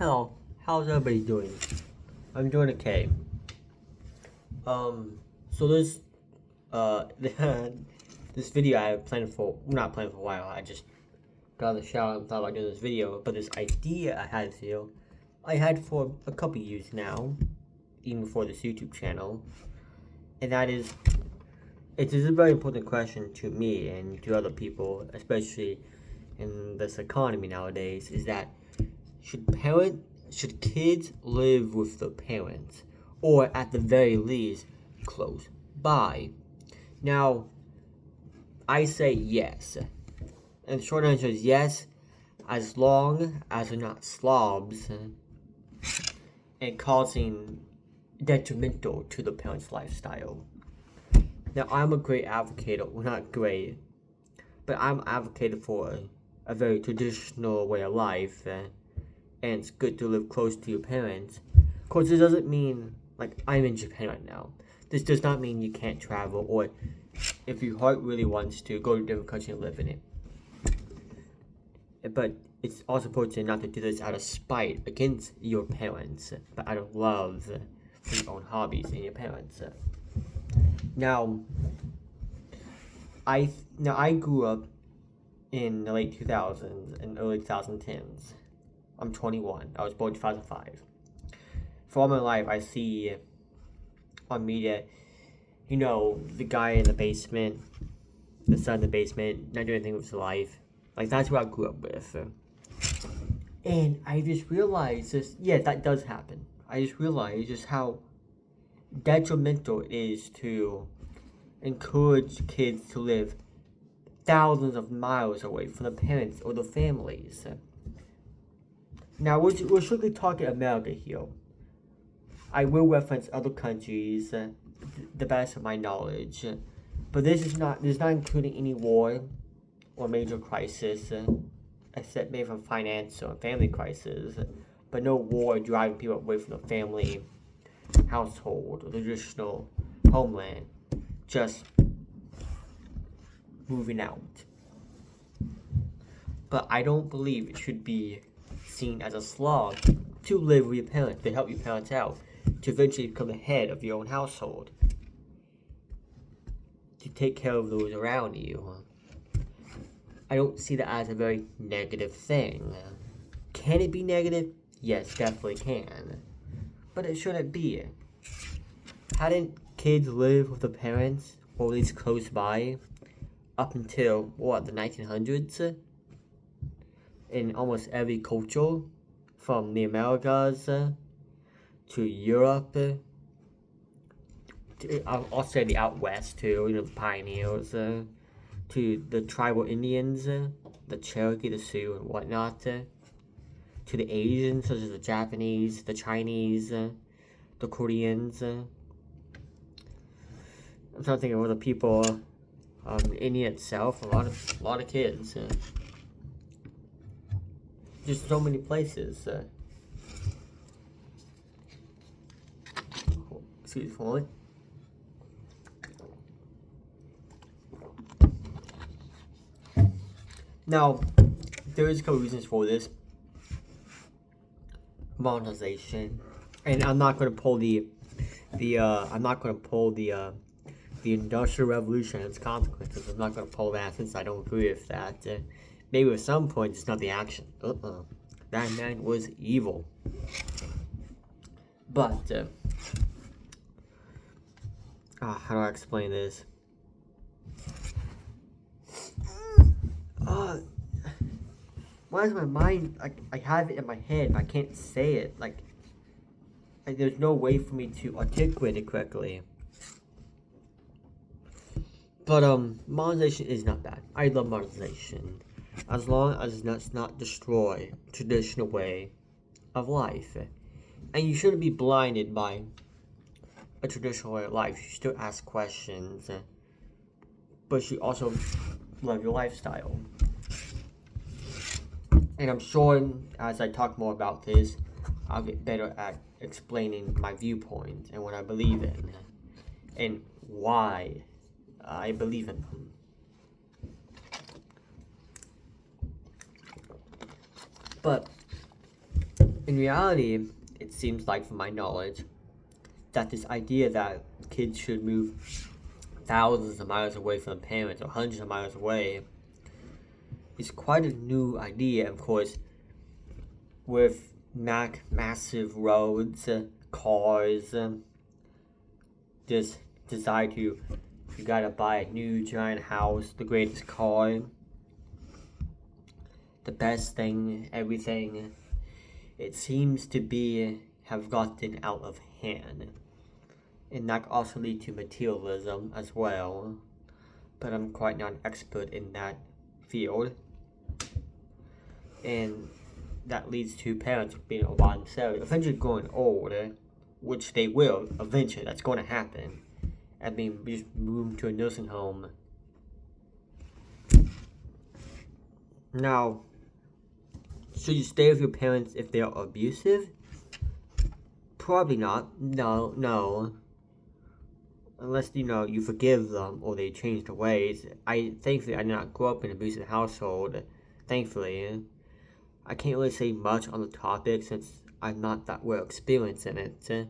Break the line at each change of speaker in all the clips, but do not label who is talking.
Hello, how's everybody doing? I'm doing okay. So this video I planned for, not planned for a while. I just got out of the shower and thought about doing this video. But this idea I had for a couple years now, even before this YouTube channel, and that is, it is a very important question to me and to other people, especially in this economy nowadays. Is that should kids live with their parents, or at the very least, close by? Now, I say yes. And the short answer is yes, as long as they're not slobs and causing detrimental to the parents' lifestyle. Now, I'm a great advocate, well, not great, but I'm advocated for a very traditional way of life, and it's good to live close to your parents. Of course, this doesn't mean, like, I'm in Japan right now. This does not mean you can't travel, or if your heart really wants to, go to a different country and live in it. But it's also important not to do this out of spite against your parents, but out of love for your own hobbies and your parents. Now, I grew up in the late 2000s and early 2010s. I'm 21. I was born in 2005. For all my life, I see on media, the guy in the basement, the son in the basement, not doing anything with his life. Like, that's what I grew up with. And I just realized that does happen. I just realized just how detrimental it is to encourage kids to live thousands of miles away from their parents or their families. Now, we're strictly talking America here. I will reference other countries, the best of my knowledge, but this is not including any war or major crisis, except maybe from finance or family crisis, but no war driving people away from the family household or the traditional homeland, just moving out. But I don't believe it should be seen as a slog to live with your parents, to help your parents out, to eventually become the head of your own household, to take care of those around you. I don't see that as a very negative thing. Can it be negative? Yes, definitely can. But it shouldn't be. Hadn't kids live with their parents, or at least close by, up until, the 1900s? In almost every culture, from the Americas to Europe, I'll say the out west too, the pioneers, to the tribal Indians, the Cherokee, the Sioux, and whatnot, to the Asians, such as the Japanese, the Chinese, the Koreans. I'm trying to think of other people. India itself, a lot of kids. Just so many places. Excuse me for a moment. Now, there is a couple reasons for this monetization, and I'm not going to pull the Industrial Revolution and its consequences. I'm not going to pull that since I don't agree with that. Maybe at some point it's not the action. That man was evil. But how do I explain this? Why is my mind, I have it in my head, but I can't say it, like there's no way for me to articulate it correctly. But, monetization is not bad. I love monetization, as long as it does not destroy traditional way of life. And you shouldn't be blinded by a traditional way of life. You should still ask questions, but you also love your lifestyle. And I'm sure as I talk more about this, I'll get better at explaining my viewpoint and what I believe in, and why I believe in them. But In reality, it seems like, from my knowledge, that this idea that kids should move thousands of miles away from their parents or hundreds of miles away is quite a new idea. Of course, with massive roads, cars, this desire to, you gotta buy a new giant house, the greatest car, the best thing, everything. It seems to have gotten out of hand. And that also leads to materialism as well. But I'm quite not an expert in that field. And that leads to parents being all by themselves, eventually growing old, which they will eventually. That's going to happen. I mean, just move to a nursing home. Now, should you stay with your parents if they are abusive? Probably not. No. Unless, you forgive them or they change their ways. Thankfully, I did not grow up in an abusive household. Thankfully. I can't really say much on the topic since I'm not that well experienced in it.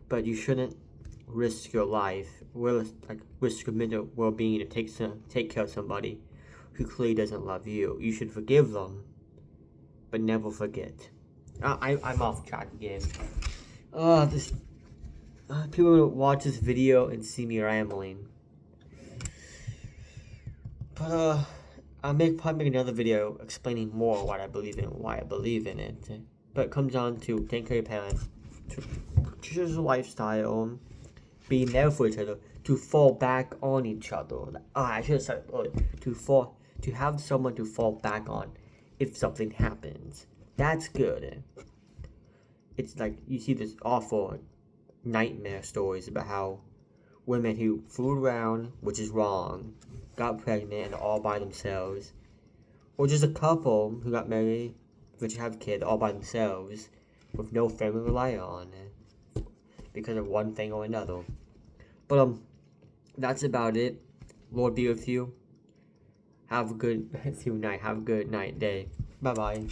But you shouldn't risk your life, risk your mental well-being to take care of somebody who clearly doesn't love you. You should forgive them, but never forget. I'm off track again. People will watch this video and see me rambling. But I'll probably make another video explaining more what I believe in and why I believe in it. But it comes down to taking care of your parents, to choose a lifestyle, being there for each other, to fall back on each other. I should have said it earlier. To have someone to fall back on if something happens. That's good. It's like you see this awful nightmare stories about how women who fooled around, which is wrong, got pregnant and all by themselves, or just a couple who got married, which have kids all by themselves, with no family to rely on, because of one thing or another. But that's about it. Lord be with you. Have a good night. Have a good night, day. Bye bye.